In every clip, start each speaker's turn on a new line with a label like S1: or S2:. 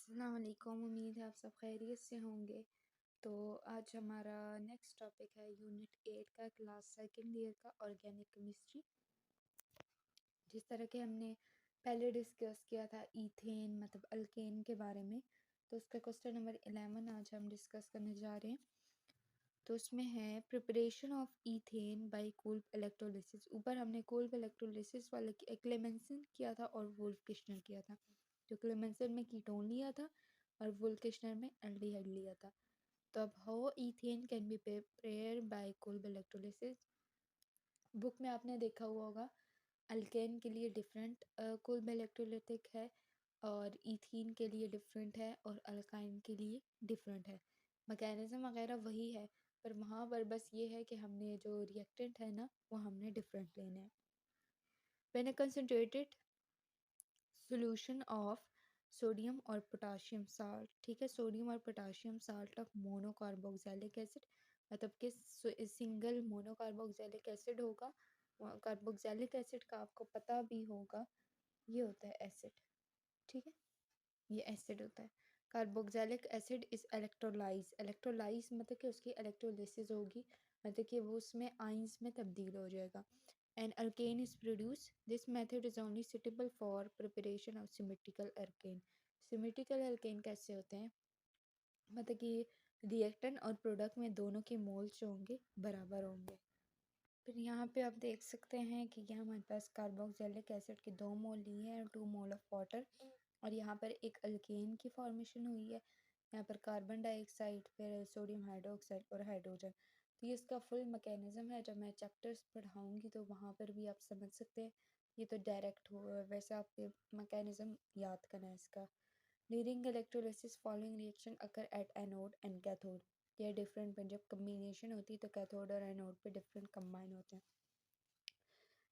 S1: अस्सलाम वालेकुम। उम्मीद है आप सब खैरियत से होंगे। तो आज हमारा नेक्स्ट टॉपिक है यूनिट 8 का क्लास सेकंड ईयर का ऑर्गेनिक केमिस्ट्री। जिस तरह के हमने पहले डिस्कस किया था ईथेन मतलब अल्केन के बारे में, तो उसका क्वेश्चन नंबर 11 आज हम डिस्कस करने जा रहे हैं। तो उसमें है preparation of ethane by Kolbe electrolysis. ऊपर हमने कोल्ब इलेक्ट्रोलिसिस वाले क्लेमेंसन किया था और वुल्फ किश्नर किया था। तो क्लेमेंसन में कीटोन लिया था और वुल्फ किश्नर में एल्डिहाइड लिया था। तो अब how ethane can be prepared by Kolbe electrolysis. Book में आपने देखा हुआ होगा अल्केन के लिए डिफरेंट कोल्ब इलेक्ट्रोलिटिक है और ईथीन के लिए डिफरेंट है और अल्काइन के लिए डिफरेंट है। मैकेनिज्म वगैरह वही है, पर वहाँ पर बस ये है कि हमने जो रिएक्टेंट है ना वो हमने डिफरेंट लेने हैं। When a concentrated solution of sodium और पोटाशियम साल्ट, ठीक है, सोडियम और potassium salt of monocarboxylic acid, मतलब कि सिंगल मोनोकार्बोक्सिलिक एसिड होगा। कार्बोक्सिलिक एसिड का आपको पता भी होगा, ये होता है एसिड, ठीक है, ये एसिड होता है। Carboxylic acid is electrolyse, electrolysed मतलब कि उसकी इलेक्ट्रोलिसिस होगी, मतलब कि वो उसमें आइंस में तब्दील हो जाएगा। An alkane is produced. This method is only suitable for preparation of symmetrical alkane. Symmetrical alkane कैसे होते हैं, मतलब कि रिएक्टेंट और प्रोडक्ट में दोनों के मोल्स जो होंगे बराबर होंगे। फिर यहाँ पे आप देख सकते हैं कि यहाँ हमारे पास कार्बोक्सिलिक एसिड के 2 मोल लिए हैं और 2 मोल ऑफ वाटर, और यहाँ पर एक अल्केन की फॉर्मेशन हुई है। यहाँ पर कार्बन डाइऑक्साइड, फिर सोडियम हाइड्रोक्साइड और हाइड्रोजन। तो ये इसका फुल मैकेनिज्म है, जब मैं चैप्टर्स पढ़ाऊँगी तो वहाँ पर भी आप समझ सकते हैं। ये तो डायरेक्ट हो, वैसे आपके मैकेनिज्म याद करना है इसका। During electrolysis following reaction occur at anode and cathode. ये डिफरेंट, जब कम्बिनेशन होती है तो कैथोड और एनोड पे डिफरेंट कंबाइन होते हैं।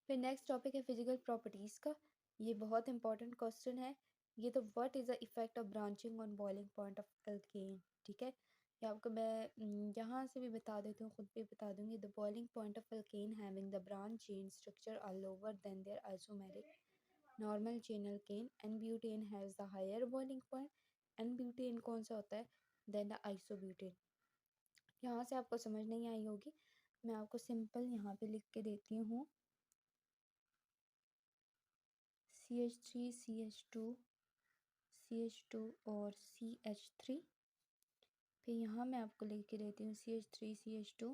S1: फिर नेक्स्ट टॉपिक है फिजिकल प्रॉपर्टीज़ का। ये बहुत इंपॉर्टेंट क्वेश्चन है। ये तो what is the effect of branching on boiling point of alkane, ठीक है। ये आपको मैं यहाँ से भी बता देती हूँ, खुद भी बता दूंगी। The boiling point of alkane having the branch chain structure are lower than their isomeric normal chain alkane. N butane has the higher boiling point. N butane कौन सा होता है, देन द आइसोब्यूटेन। यहाँ से आपको समझ नहीं आई होगी, मैं आपको सिंपल यहाँ पे लिख के देती हूँ। CH3 CH2 CH2 और CH3। फिर यहाँ मैं आपको लिख के देती हूँ CH3 CH2,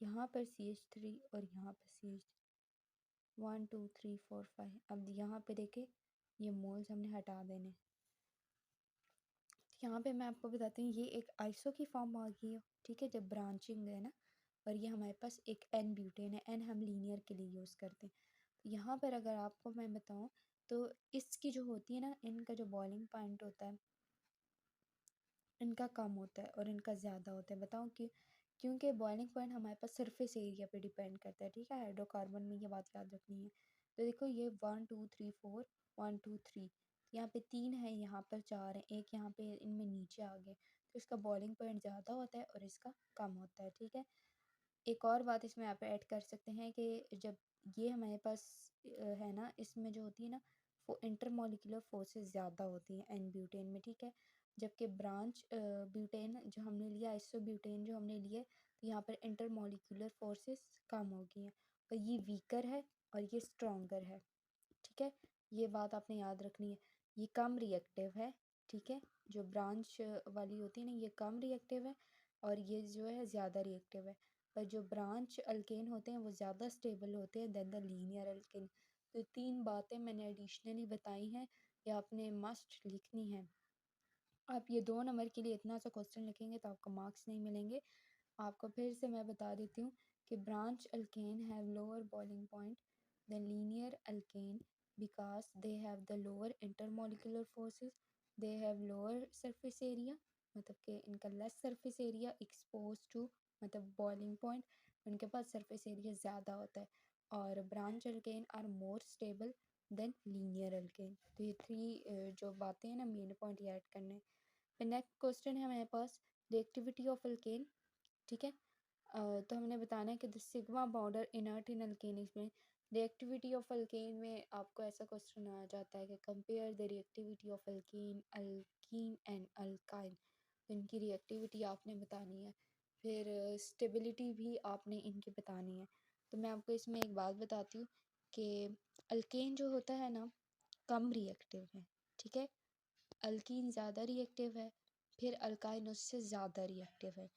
S1: यहाँ पर CH3 और यहाँ पर CH3, 1 2 3 4 5। अब यहाँ पे देखे ये मोल्स हमने हटा देने। यहाँ पे मैं आपको बताती हूँ ये एक आइसो की फॉर्म आ गई है, ठीक है, जब ब्रांचिंग है ना। और ये हमारे पास एक एन ब्यूटेन है, एन हम लीनियर के लिए यूज़ करते हैं। तो यहाँ पर अगर आपको मैं बताऊँ तो इसकी जो होती है ना, इनका जो बॉइलिंग पॉइंट होता है इनका कम होता है और इनका ज़्यादा होता है। बताऊँ कि क्योंकि बॉइलिंग पॉइंट हमारे पास सरफेस एरिया पे डिपेंड करता है, ठीक है। हाइड्रोकार्बन में ये बात याद रखनी है। तो देखो ये 1 2 3 4, 1 2 3, यहाँ पे 3 है, यहाँ पर 4 है, एक यहाँ पे इनमें नीचे आ गए। तो इसका बॉइलिंग पॉइंट ज़्यादा होता है और इसका कम होता है, ठीक है। एक और बात इसमें आप ऐड कर सकते हैं कि जब ये हमारे पास है ना, इसमें जो होती है ना वो इंटरमॉलिक्यूलर फोर्सेस ज़्यादा होती हैं एन ब्यूटेन में, ठीक है। जबकि ब्रांच ब्यूटेन जो हमने लिया, आइसो ब्यूटेन जो हमने लिए, तो यहाँ पर इंटरमॉलिक्यूलर फोर्सेस कम हो गई हैं और ये वीकर है और ये स्ट्रॉन्गर है, ठीक है। ये बात आपने याद रखनी है। ये कम रिएक्टिव है, ठीक है, जो ब्रांच वाली होती है ना ये कम रिएक्टिव है और ये जो है ज़्यादा रिएक्टिव है। पर जो ब्रांच अल्केन होते हैं वो ज़्यादा स्टेबल होते हैं देन द लीनियर अल्केन। तो 3 बातें मैंने एडिशनली बताई हैं, ये आपने मस्ट लिखनी है। आप ये 2 नंबर के लिए इतना सा क्वेश्चन लिखेंगे तो आपको मार्क्स नहीं मिलेंगे। आपको फिर से मैं बता देती हूँ कि branch alkane have lower boiling point than linear alkane because they have the lower intermolecular forces, they have lower surface area, मतलब कि इनका less surface area expose to, मतलब बॉइलिंग पॉइंट, उनके पास सरफेस एरिया ज़्यादा होता है। और branch alkane are more stable than linear alkane. तो ये 3 जो बातें हैं ना मेन पॉइंट ये ऐड करने। फिर नेक्स्ट क्वेश्चन है हमारे पास रिएक्टिविटी ऑफ अल्केन, ठीक है। तो हमने बताना है कि the sigma bond are inert in alkane में रिएक्टिविटी ऑफ अल्केन में आपको ऐसा क्वेश्चन आ जाता है कि compare the reactivity of alkane alkene and alkyne. इनकी रिएक्टिविटी आपने बतानी है, फिर स्टेबिलिटी भी आपने इनकी बतानी है। तो मैं आपको इसमें एक बात बताती हूँ कि अल्केन जो होता है ना कम रिएक्टिव है, ठीक है। अल्कीन ज़्यादा रिएक्टिव है, फिर अल्काइन उससे ज़्यादा रिएक्टिव है।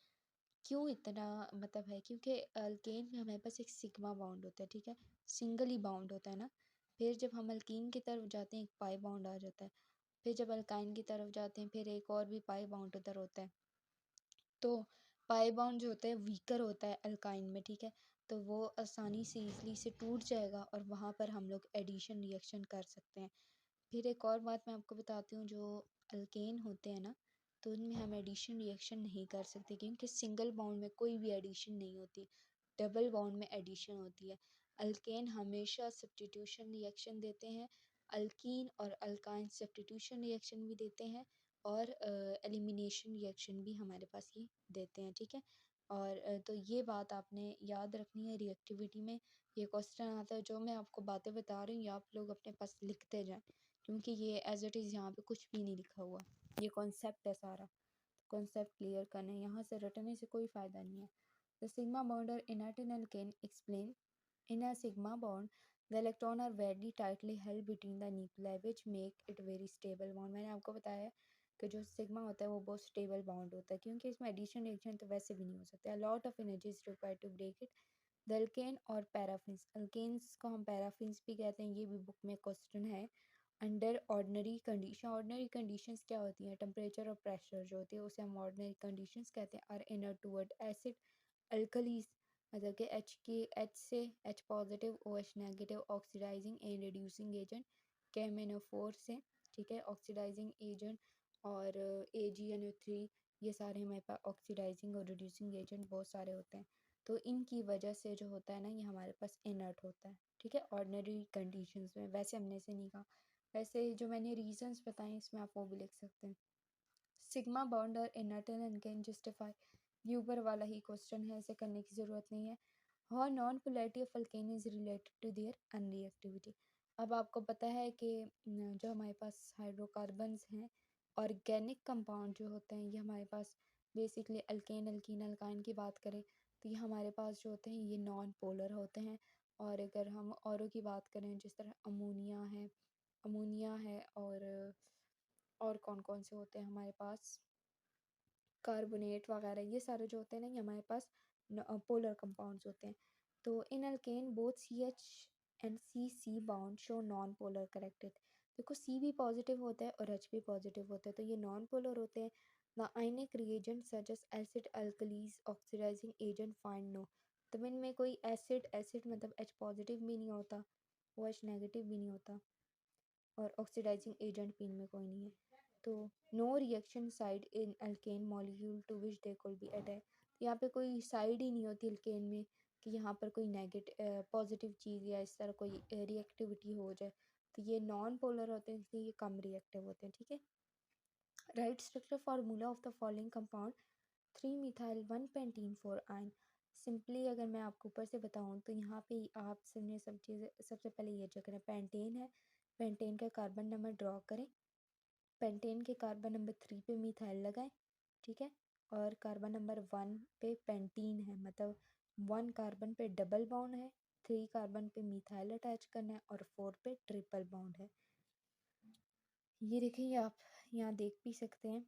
S1: क्यों इतना मतलब है, क्योंकि अल्केन में हमारे पास एक सिग्मा बॉन्ड होता है, ठीक है, सिंगल ही बॉन्ड होता है ना। फिर जब हम अल्कीन की तरफ जाते हैं एक पाई बॉन्ड आ जाता है, फिर जब अल्काइन की तरफ जाते हैं फिर एक और भी पाई बॉन्ड उधर होता है। तो पाई बॉन्ड जो होता है वीकर होता है अल्काइन में, ठीक है, तो वो आसानी से ईजली से टूट जाएगा और वहाँ पर हम लोग एडिशन रिएक्शन कर सकते हैं। फिर एक और बात मैं आपको बताती हूँ, जो अल्केन होते हैं ना तो उनमें हम एडिशन रिएक्शन नहीं कर सकते क्योंकि सिंगल बॉन्ड में कोई भी एडिशन नहीं होती, डबल बॉन्ड में एडिशन होती है। अल्केन हमेशा सब्स्टिट्यूशन रिएक्शन देते हैं, अल्कीन और अल्काइन सब्स्टिट्यूशन रिएक्शन भी देते हैं और एलिमिनेशन रिएक्शन भी हमारे पास ये देते हैं, ठीक है। और तो ये बात आपने याद रखनी है रिएक्टिविटी में। ये क्वेश्चन आता है, जो मैं आपको बातें बता रही हूँ ये आप लोग अपने पास लिखते जाएं क्योंकि ये एज इट इज़ यहाँ पे कुछ भी नहीं लिखा हुआ, ये कॉन्सेप्ट है सारा। कॉन्सेप्ट क्लियर करना है, यहाँ से रटने से कोई फ़ायदा नहीं है। द सिग्मा बॉन्ड और inert in alkane explain in a sigma bond the electron are very tightly held between the nuclei which make it very stable bond। मैंने आपको बताया है कि जो सिग्मा होता है वो बहुत स्टेबल बॉन्ड होता है क्योंकि इसमें एडिशन रिएक्शन तो वैसे भी नहीं हो सकता। Lot of energy is required to break it. The alkane और पैराफिन्स, अल्केन्स को हम पैराफिन्स भी कहते हैं, ये भी बुक में क्वेश्चन है। Under ordinary condition, ordinary conditions क्या होती हैं, टेम्परेचर और प्रेशर जो होती है उसे हम ऑर्डिनरी कंडीशंस कहते हैं। और इनर टूवर्ड एसिड अल्कलीज, मतलब कि एच के एच से H positive O H negative oxidising and reducing agent KMnO4 से, ठीक है, ऑक्सीडाइजिंग एजेंट। और AgNO3, ये सारे हमारे पास ऑक्सीडाइजिंग और रिड्यूसिंग एजेंट बहुत सारे होते हैं। तो इनकी वजह से जो होता है ना ये हमारे पास इनर्ट होता है, ठीक है, ऑर्डिनरी कंडीशंस में। वैसे हमने इसे नहीं कहा, वैसे जो मैंने रीजंस बताए इसमें आप वो भी लिख सकते हैं। सिग्मा बॉन्ड और इनर्ट एंड कैन जस्टिफाई, ये ऊपर वाला ही क्वेश्चन है, इसे करने की ज़रूरत नहीं है। How non polarity of alkane is related to their unreactivity. अब आपको पता है कि जो हमारे पास हाइड्रोकार्बन्स हैं, ऑर्गेनिक कंपाउंड जो होते हैं, ये हमारे पास बेसिकली अल्केन अल्कीन अल्काइन की बात करें तो ये हमारे पास जो होते हैं ये नॉन पोलर होते हैं। और अगर हम औरों की बात करें जिस तरह अमोनिया है और कौन कौन से होते हैं हमारे पास, कार्बोनेट वगैरह, ये सारे जो होते हैं ना ये हमारे पास पोलर कंपाउंड्स होते हैं। तो in alkane both CH and CC bond show non polar corrected. देखो C भी पॉजिटिव होता है और H भी पॉजिटिव होता है, तो ये नॉन पोलर होते हैं। The ionic reagent such as acid alkalis oxidising agent find no. तो इनमें कोई एसिड एसिड मतलब H पॉजिटिव भी नहीं होता, ओ H नेगेटिव भी नहीं होता, और ऑक्सीडाइजिंग एजेंट भी इनमें कोई नहीं है। तो no reaction side in alkane molecule to which they could be attach. यहाँ पे कोई साइड ही नहीं होती अल्केन में कि यहाँ पर कोई नेगेटिव पॉजिटिव चीज़ या इस तरह कोई रिएक्टिविटी हो जाए। तो ये नॉन पोलर होते हैं इसलिए ये कम रिएक्टिव होते हैं, ठीक है। Write structure formula of the following compound 3 methyl 1 pentene 4 yne. Simply अगर मैं आपको ऊपर से बताऊँ तो यहाँ पे आप सबने सब चीज़ें सबसे पहले ये चेक करें, पेंटेन है, पेंटेन का कार्बन नंबर ड्रॉ करें, पेंटेन के कार्बन नंबर 3 पे मिथाइल लगाएं, ठीक है। और कार्बन नंबर 1 पे पेंटीन है, मतलब 1 कार्बन पे डबल बॉन्ड है, 3 कार्बन पे मिथाइल अटैच करना है और 4 पे ट्रिपल बॉन्ड है। ये देखिए आप यहाँ देख भी सकते हैं,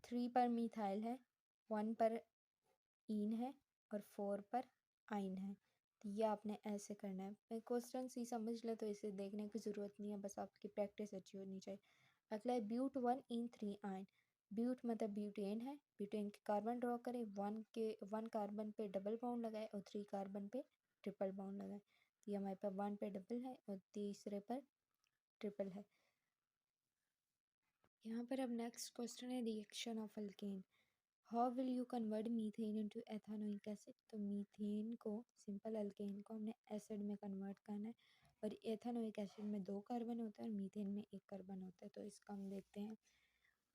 S1: 3 पर मिथाइल है, 1 पर इन है और 4 पर आइन है। तो ये आपने ऐसे करना है। क्वेश्चन ही समझ ले तो इसे देखने की ज़रूरत नहीं है, बस आपकी प्रैक्टिस अच्छी होनी चाहिए। अगला है ब्यूट 1 इन 3 आयन। ब्यूट मतलब ब्यूटेन है, ब्यूटेन के कार्बन ड्रॉ करें, 1 कार्बन पे डबल बॉन्ड लगाए और 3 कार्बन पे ट्रिपल बॉन्ड लगाए। तो ये हमारे पास 1 पे डबल है और तीसरे पर ट्रिपल है। यहाँ पर अब नेक्स्ट क्वेश्चन है reaction of alkane. How will you convert methane into ethanoic acid. तो मीथेन को, सिंपल अल्केन को हमने एसिड में कन्वर्ट करना है और एथेनोइक एसिड में 2 कार्बन होता है और मीथेन में 1 कार्बन होता है। तो इसका हम देखते हैं,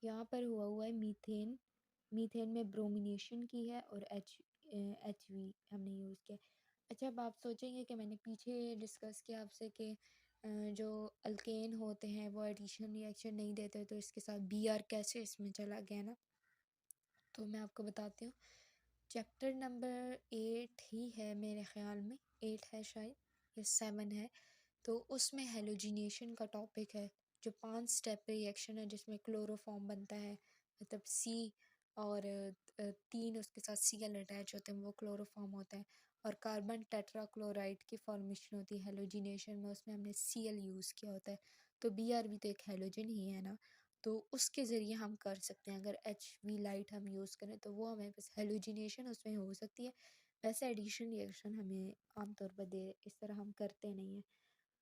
S1: यहाँ पर हुआ है मीथेन, मीथेन में ब्रोमिनेशन की है और HV हमने यूज़ किया। अच्छा, अब आप सोचेंगे कि मैंने पीछे डिस्कस किया आपसे कि जो अल्केन होते हैं वो एडिशन रिएक्शन नहीं देते, तो इसके साथ बी आर कैसे इसमें चला गया ना। तो मैं आपको बताती हूँ, चैप्टर नंबर 8 ही है मेरे ख्याल में, 8 है शायद या 7 है। तो उसमें हेलोजिनेशन का टॉपिक है, जो 5 स्टेप रिएक्शन है जिसमें क्लोरोफॉर्म बनता है, मतलब सी और 3 उसके साथ Cl अटैच होते हैं, वो क्लोरोफॉर्म होता है। और कार्बन टेट्राक्लोराइड की फॉर्मेशन होती है हेलोजिनेशन में, उसमें हमने Cl यूज़ किया होता है। तो Br भी तो एक हेलोजन ही है ना, तो उसके ज़रिए हम कर सकते हैं। अगर HV लाइट हम यूज़ करें तो वो हमें बस हेलोजिनेशन उसमें हो सकती है, वैसे एडिशन रिएक्शन हमें आमतौर पर दे इस तरह हम करते नहीं हैं।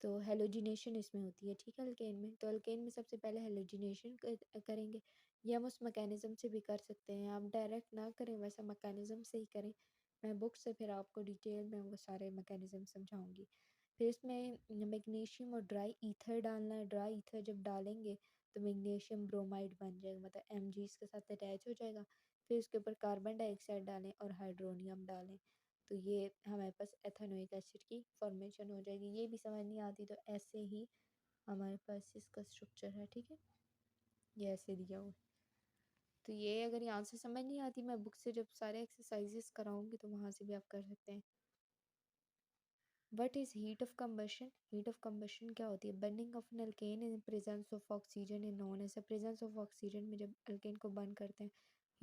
S1: तो हेलोजिनेशन इसमें होती है, ठीक है, अल्केन में। तो अल्केन में सबसे पहले हेलोजिनेशन करेंगे। ये हम उस मैकेनिज़्म से भी कर सकते हैं, आप डायरेक्ट ना करें, वैसा मैकेनिज़्म से ही करें। मैं बुक से फिर आपको डिटेल में वो सारे मैकेनिज़्म समझाऊंगी। फिर इसमें मैग्नीशियम और ड्राई ईथर डालना है। ड्राई ईथर जब डालेंगे तो मैग्नीशियम ब्रोमाइड बन जाएगा, मतलब Mg इसके साथ अटैच हो जाएगा। फिर इसके ऊपर कार्बन डाइऑक्साइड डालें और हाइड्रोनियम डालें, तो ये हमारे पास एथेनोइक एसिड की फॉर्मेशन हो जाएगी। ये भी समझ नहीं आती तो ऐसे ही हमारे पास इसका स्ट्रक्चर है, ठीक है, ये ऐसे दिया हुआ है। तो ये अगर यहाँ से समझ नहीं आती, मैं बुक से जब सारे एक्सरसाइजेस कराऊंगी तो वहाँ से भी आप कर सकते हैं। What is heat of combustion? Heat of combustion क्या होती है? Burning of an alkane in presence of oxygen in non as presence of oxygen में जब अल्केन को बर्न करते हैं,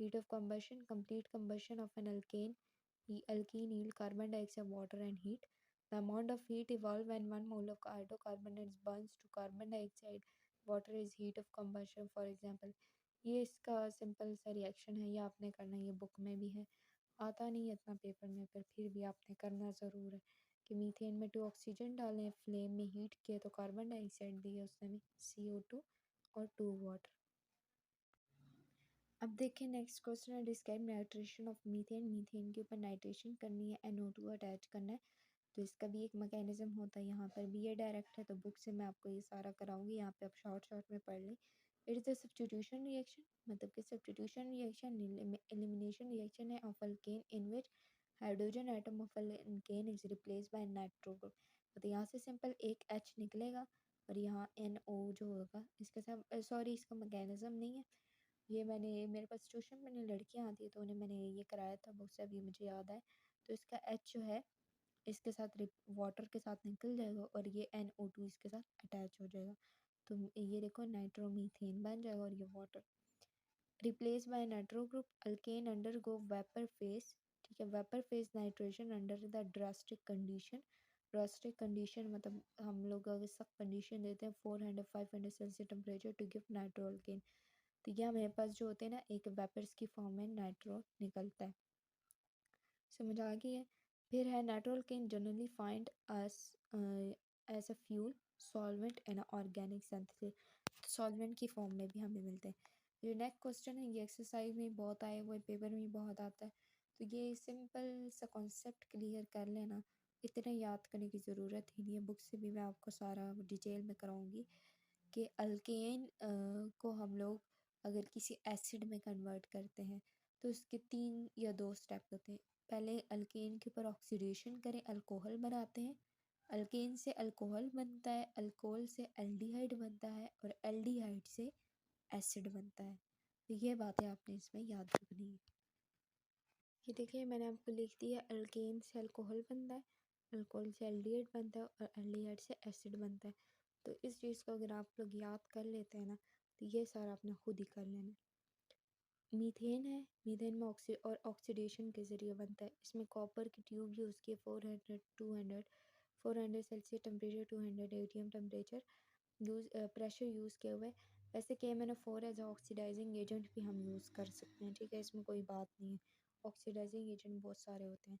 S1: heat of combustion, complete combustion of an alkane, alkene yield carbon dioxide, water and heat. The amount of heat evolved when 1 mole of hydrocarbons burns to carbon dioxide, water is heat of combustion, for example. ये इसका simple सा reaction है, ये आपने करना है, ये book में भी है, आता नहीं है इतना पेपर में, पर फिर भी आपने करना ज़रूर है। कि मीथेन में 2 ऑक्सीजन डालें, फ्लेम में हीट किया तो कार्बन डाइऑक्साइड दी है उसने में CO2 और 2 वाटर। अब देखिए नेक्स्ट क्वेश्चन है, describe nitration of methane. Methane के ऊपर नाइट्रेशन करनी है, NO2 अटैच करना है, तो इसका भी एक मैकेनिज्म होता है। यहाँ पर भी ये डायरेक्ट है, तो बुक से मैं आपको ये सारा कराऊंगी, यहाँ पे आप शॉर्ट शॉर्ट में पढ़ लें। It is the substitution reaction, मतलब कि सब्स्टिट्यूशन रिएक्शन एलिमिनेशन रिएक्शन है of alkane in which hydrogen atom of alkane is replace by nitro group. तो यहाँ से सिंपल एक H निकलेगा और यहाँ NO जो होगा इसके साथ, सॉरी इसका मैकेनिज्म नहीं है, ये मैंने मेरे पास ट्यूशन में लड़कियाँ आती है तो उन्हें मैंने ये कराया था बुक से, अभी मुझे याद है। तो इसका H जो है इसके साथ वाटर के साथ निकल जाएगा और ये NO2 इसके साथ अटैच हो जाएगा, तो ये देखो नाइट्रोमीथेन बन जाएगा और ये water. Replace by nitro group, alkane undergo vapour phase, ठीक है, vapour phase nitration under the drastic condition. Drastic condition मतलब हम लोग अगर सख्त कंडीशन देते हैं 400-500 Celsius temperature to give nitro alkane, तो ये मेरे पास जो होते हैं ना, एक वेपर्स की फॉर्म में नाइट्रो निकलता है, समझ आ गई है। फिर है nitro alkane generally find us as a fuel solvent and organic synthesis, solvent की फॉर्म में भी हमें मिलते हैं। जो नेक्स्ट क्वेश्चन है, ये एक्सरसाइज में बहुत आए हुए, पेपर में बहुत आता है, तो ये सिंपल सा कॉन्सेप्ट क्लियर कर लेना, इतना याद करने की ज़रूरत ही नहीं है, बुक से भी मैं आपको सारा डिटेल में कराऊंगी कि अल्केन को हम लोग अगर किसी एसिड में कन्वर्ट करते हैं तो उसके 3 या 2 स्टेप होते हैं। पहले अल्केन के ऊपर ऑक्सीडेशन करें, अल्कोहल बनाते हैं, अल्केन से अल्कोहल बनता है, अल्कोहल से एल्डिहाइड बनता है और एल्डिहाइड से एसिड बनता है। तो ये बातें आपने इसमें याद रखनी है। ये देखिए मैंने आपको लिख दिया, अल्केन से अल्कोहल बनता है, अल्कोहल से एल्डिहाइड बनता है और एल्डिहाइड से एसिड बनता है। तो इस चीज़ को अगर आप लोग याद कर लेते हैं ना, तो ये सारा आपने खुद ही कर लेना। मीथेन है, मीथेन में ऑक्सीडेशन के ज़रिए बनता है। इसमें कॉपर की ट्यूब यूज़ की, 400 Celsius temperature, 200 ATM temperature pressure use किया हुआ है। वैसे KMnO4 एज ऑक्सीडाइजिंग एजेंट भी हम यूज़ कर सकते हैं, ठीक है, इसमें कोई बात नहीं है, ऑक्सीडाइजिंग एजेंट बहुत सारे होते हैं।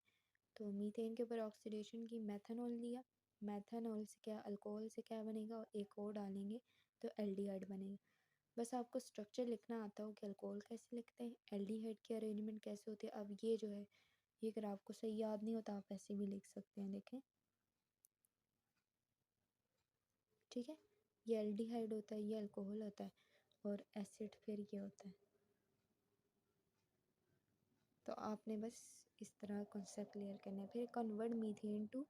S1: तो मीथेन के ऊपर ऑक्सीडेशन की, मेथनॉल लिया, मेथनॉल से क्या, अल्कोहल से क्या बनेगा, और एक और डालेंगे तो एल्डिहाइड बनेगा। बस आपको स्ट्रक्चर लिखना आता हो कि अल्कोहल कैसे लिखते हैं, एल्डिहाइड की अरेंजमेंट कैसे होती है। अब ये जो है, ये अगर आपको सही याद नहीं होता आप ऐसे भी लिख सकते हैं, देखें, ठीक है, ये एल्डिहाइड होता है, ये अल्कोहल होता है और एसिड फिर ये होता है। तो आपने बस इस तरह कॉन्सेप्ट क्लियर करना है। फिर convert methane to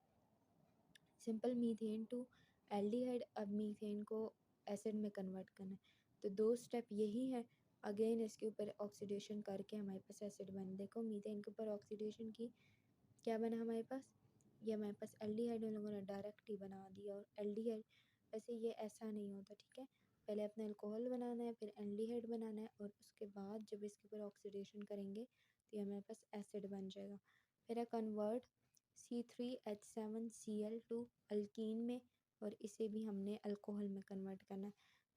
S1: simple methane to aldehyde. अब मीथेन को एसिड में कन्वर्ट करना है, तो 2 स्टेप यही है। अगेन इसके ऊपर ऑक्सीडेशन करके हमारे पास एसिड बन, देखो मीथेन के ऊपर ऑक्सीडेशन की क्या बना हमारे पास, ये हमारे पास एल्डिहाइड उन लोगों ने डायरेक्ट ही बना दिया। और एल्डिहाइड वैसे ये ऐसा नहीं होता, ठीक है, पहले अपने अल्कोहल बनाना है, फिर एल्डिहाइड बनाना है, और उसके बाद जब इसके ऊपर ऑक्सीडेशन करेंगे तो ये हमारे पास एसिड बन जाएगा। फिर है कन्वर्ट C3H7Cl टू अल्कीन में, और इसे भी हमने अल्कोहल में कन्वर्ट करना है।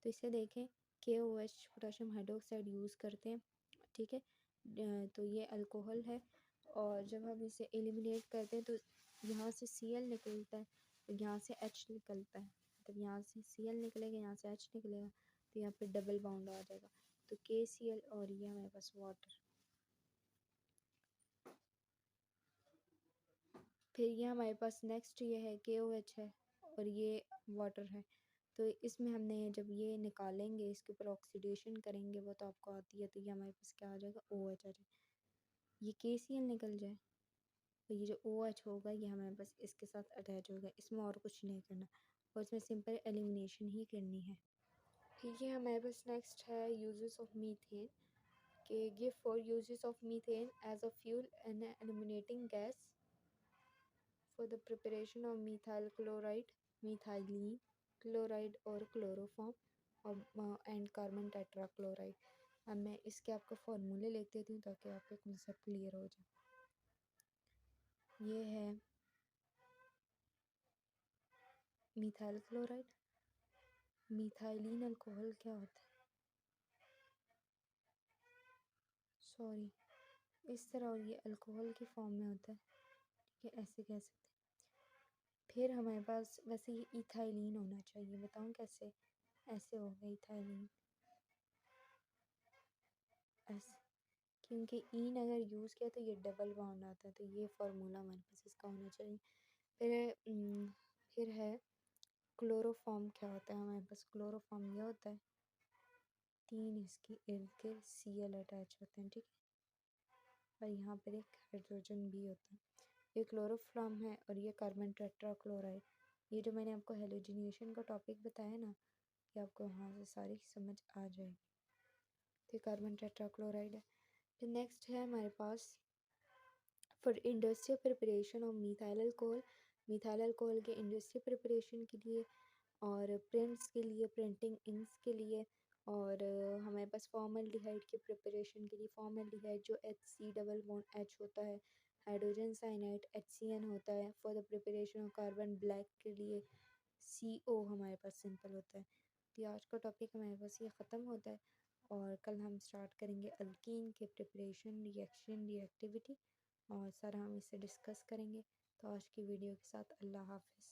S1: तो इसे देखें, KOH पोटाशियम हाइड्रोक्साइड यूज़ करते हैं, ठीक है, तो ये अल्कोहल है। और जब हम इसे एलिमिनेट करते हैं तो यहाँ से Cl निकलता है, तो यहाँ से H निकलता है, मतलब यहाँ से Cl निकलेगा, यहाँ से H निकलेगा, तो यहाँ पे डबल बॉन्ड आ जाएगा, तो KCl, और ये हमारे पास वाटर। फिर ये हमारे पास नेक्स्ट ये है KOH है, और ये वाटर है। तो इसमें हमने जब ये निकालेंगे, इसके ऊपर ऑक्सीडेशन करेंगे, वो तो आपको आती है, तो ये हमारे पास क्या आ जाएगा, OH आ जाएगा, ये KCl निकल जाए, तो ये जो OH होगा ये हमारे पास इसके साथ अटैच होगा, इसमें और कुछ नहीं करना, और इसमें सिंपल एलिमिनेशन ही करनी है। ठीक है, हमारे पास नेक्स्ट है यूजेस ऑफ मीथेन, के give 4 uses of methane as a fuel and eliminating gas for the preparation of methyl chloride, methylene chloride और क्लोरोफॉर्म एंड कार्बन टेट्राक्लोराइड। अब मैं इसके आपको फॉर्मूले लिख देती हूँ ताकि आपके कॉन्सेप्ट क्लियर हो जाए। ये है मिथाइल क्लोराइड, मिथाइलिन अल्कोहल क्या होता है, सॉरी इस तरह, और ये अल्कोहल की फॉर्म में होता है, ठीक है, ऐसे कह सकते हैं। फिर हमारे पास वैसे ये इथाइलिन होना चाहिए, बताऊँ कैसे, ऐसे होगा इथाइलिन, ऐसे, क्योंकि ईन अगर यूज़ किया तो ये डबल बॉन्ड आता है, तो ये फार्मूला हमारे पास इसका होना चाहिए। फिर है क्लोरोफॉर्म क्या होता है, हमारे पास क्लोरोफॉर्म ये होता है, 3 इसकी इर्द गिर्द Cl अटैच होते हैं, ठीक है, और यहाँ पर एक हाइड्रोजन भी होता है। ये क्लोरोफॉर्म है, और ये कार्बन टेट्राक्लोराइड। ये जो मैंने आपको हेलोजिनेशन का टॉपिक बताया ना, ये आपको वहाँ से सारी समझ आ जाएगी। तो कार्बन टेट्राक्लोराइड है। फिर नेक्स्ट है हमारे पास for industrial preparation of methyl alcohol के इंडस्ट्रियल प्रिपरेशन के लिए, और प्रिंट्स के लिए, प्रिंटिंग इंक्स के लिए, और हमारे पास फॉर्मल्डिहाइड के प्रिपरेशन के लिए, फॉर्मल्डिहाइड जो HC डबल बॉन्ड H होता है, हाइड्रोजन साइनाइड HCN होता है, for the preparation of carbon black के लिए CO हमारे पास सिंपल होता है। तो आज का टॉपिक हमारे पास ये ख़त्म होता है, और कल हम स्टार्ट करेंगे अल्कीन के प्रिपरेशन, रिएक्शन, रिएक्टिविटी, और सारा हम इसे डिस्कस करेंगे। तो आज की वीडियो के साथ अल्लाह हाफ़िज़।